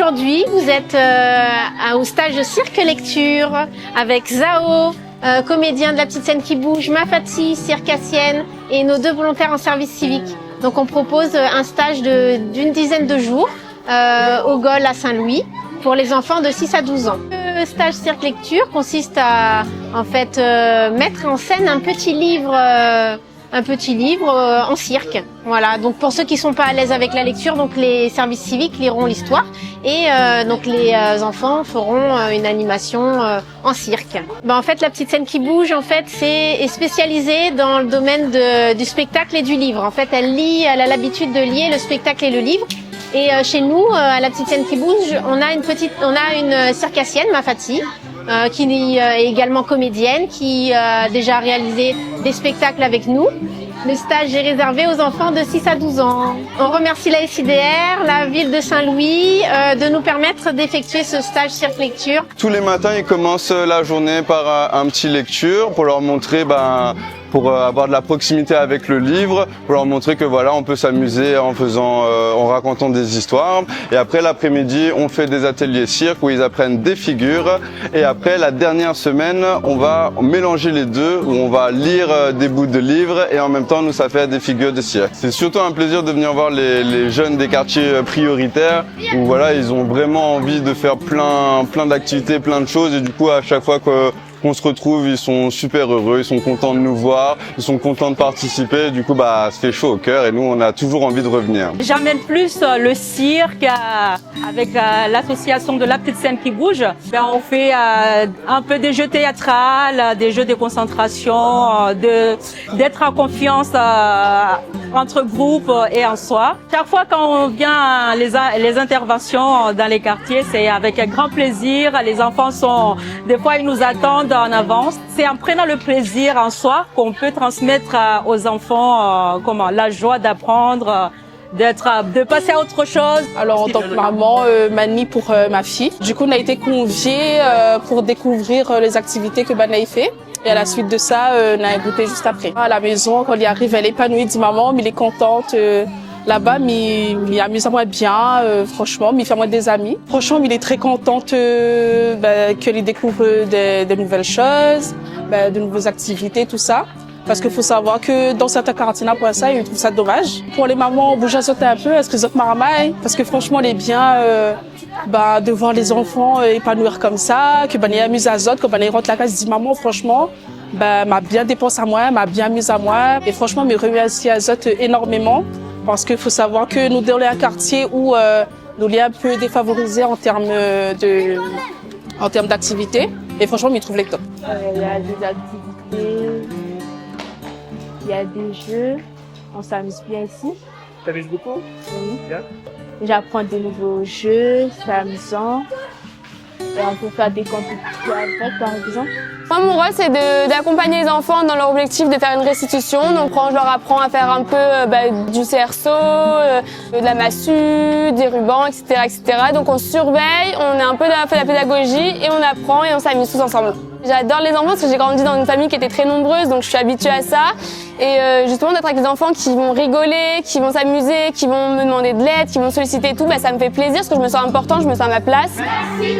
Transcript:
Aujourd'hui, vous êtes au stage de cirque-lecture avec Zao, comédien de La Petite Scène qui bouge, Mafati, circassienne, et nos 2 volontaires en service civique. Donc on propose un stage d'une dizaine de jours au GOL à Saint-Louis pour les enfants de 6 à 12 ans. Le stage cirque-lecture consiste à mettre en scène un petit livre en cirque. Voilà. Donc pour ceux qui sont pas à l'aise avec la lecture, donc les services civiques liront l'histoire et donc les enfants feront une animation en cirque. En fait, La Petite Scène qui bouge, en fait, est spécialisée dans le domaine du spectacle et du livre. En fait, elle a l'habitude de lier le spectacle et le livre. Et chez nous, à La Petite Scène qui bouge, on a une circassienne, Mafati, qui est également comédienne, qui a déjà réalisé des spectacles avec nous. Le stage est réservé aux enfants de 6 à 12 ans. On remercie la SIDR, la ville de Saint-Louis, de nous permettre d'effectuer ce stage cirque-lecture. Tous les matins, ils commencent la journée par un petit lecture pour leur montrer, pour avoir de la proximité avec le livre, pour leur montrer que voilà, on peut s'amuser en racontant des histoires. Et après l'après-midi, on fait des ateliers cirque où ils apprennent des figures. Et après, la dernière semaine, on va mélanger les deux, où on va lire des bouts de livres et en même temps, nous, ça fait des figures de cirque. C'est surtout un plaisir de venir voir les jeunes des quartiers prioritaires où voilà, ils ont vraiment envie de faire plein d'activités, plein de choses. Et du coup, à chaque fois qu'on se retrouve, ils sont super heureux, ils sont contents de nous voir, ils sont contents de participer. Du coup, ça fait chaud au cœur et nous, on a toujours envie de revenir. J'amène plus le cirque avec l'association de La Petite Scène qui bouge. On fait un peu des jeux théâtrales, des jeux de concentration, d'être en confiance entre groupes et en soi. Chaque fois quand on vient les interventions dans les quartiers, c'est avec un grand plaisir. Les enfants des fois ils nous attendent en avance. C'est en prenant le plaisir en soi qu'on peut transmettre aux enfants la joie d'apprendre, de passer à autre chose. Alors en tant que maman, Mani pour ma fille. Du coup, on a été conviés pour découvrir les activités que Banaï fait. Et à la suite de ça, on a goûté juste après. À la maison, quand il arrive, elle est épanouie, dit maman, mais il est contente. Là-bas, il amuse à moi bien, franchement, il fait moi des amis. Franchement, il est très contente qu'il découvre des nouvelles choses, de nouvelles activités, tout ça. Parce qu'il faut savoir que dans certains quartiers, pour ça, ils trouvent ça dommage. Pour les mamans, bouge à sauter un peu, est-ce que les autres maramailles? Parce que franchement, elle est bien de voir les enfants épanouir comme ça, que il amuse à Zot, quand il rentre la classe, il dit maman, franchement, m'a bien dépensé à moi, m'a bien amusé à moi. Et franchement, me remercie à Zot énormément. Parce qu'il faut savoir que nous sommes dans un quartier où nous sommes un peu défavorisés en termes d'activité. Et franchement, ils trouvent les top. Il y a des activités, il y a des jeux. On s'amuse bien ici. Tu t'amuses beaucoup? Oui. Bien. J'apprends de nouveaux jeux, c'est amusant. Et on peut faire des compétitions avec, par exemple. Moi, mon rôle, c'est d'accompagner les enfants dans leur objectif de faire une restitution. Donc, je leur apprends à faire un peu du cerceau, de la massue, des rubans, etc., etc. Donc, on surveille, on a un peu fait la pédagogie et on apprend et on s'amuse tous ensemble. J'adore les enfants parce que j'ai grandi dans une famille qui était très nombreuse, donc je suis habituée à ça. Et justement, d'être avec des enfants qui vont rigoler, qui vont s'amuser, qui vont me demander de l'aide, qui vont solliciter tout, ça me fait plaisir parce que je me sens important, je me sens à ma place. Merci,